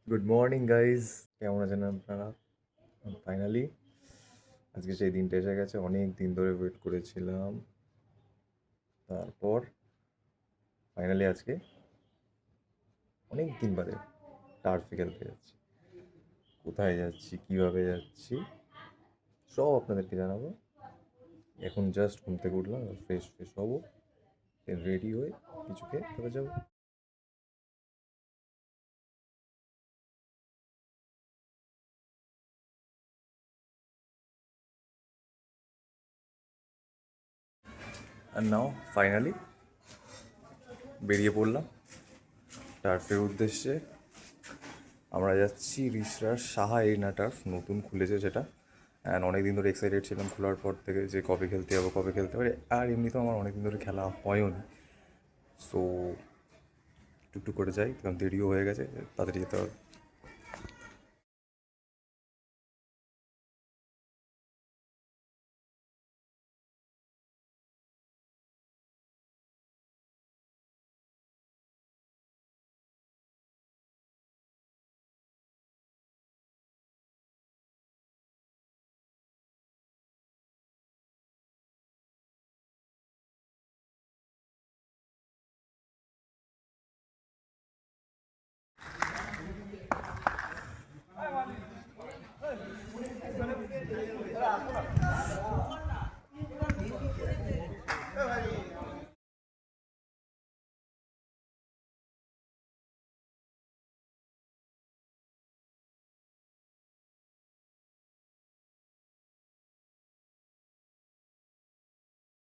Good morning guys, কেমন আছেন আপনারা? ফাইনালি আজকে সেই দিনটা এসে গেছে। অনেক দিন ধরে ওয়েট করেছিলাম। তারপর ফাইনালি আজকে অনেক দিন বাদে টার্ফে খেলতে যাচ্ছি। কোথায় যাচ্ছি, কিভাবে যাচ্ছি, সব আপনাদেরকে জানাবো। এখন জাস্ট ঘুম থেকে উঠলাম, ফ্রেশ ফ্রেশ হবো, রেডি হয়ে কিছু খেয়ে তবে যাবো। আর নাও ফাইনালি বেরিয়ে পড়লাম টার্ফের উদ্দেশ্যে। আমরা যাচ্ছি রিষড়ার সাহা এরিনা টার্ফ, নতুন খুলেছে সেটা। অ্যান্ড অনেক দিন ধরে এক্সাইটেড ছিলাম খোলার পর থেকে যে কবে খেলতে যাবো, কবে খেলতে পারি। আর এমনিতেও আমার অনেক দিন ধরে খেলা হয়ও নি। সো টুকটুক করে যাই, কারণ দেরিও হয়ে গেছে, তাড়াতাড়ি যেতে হবে।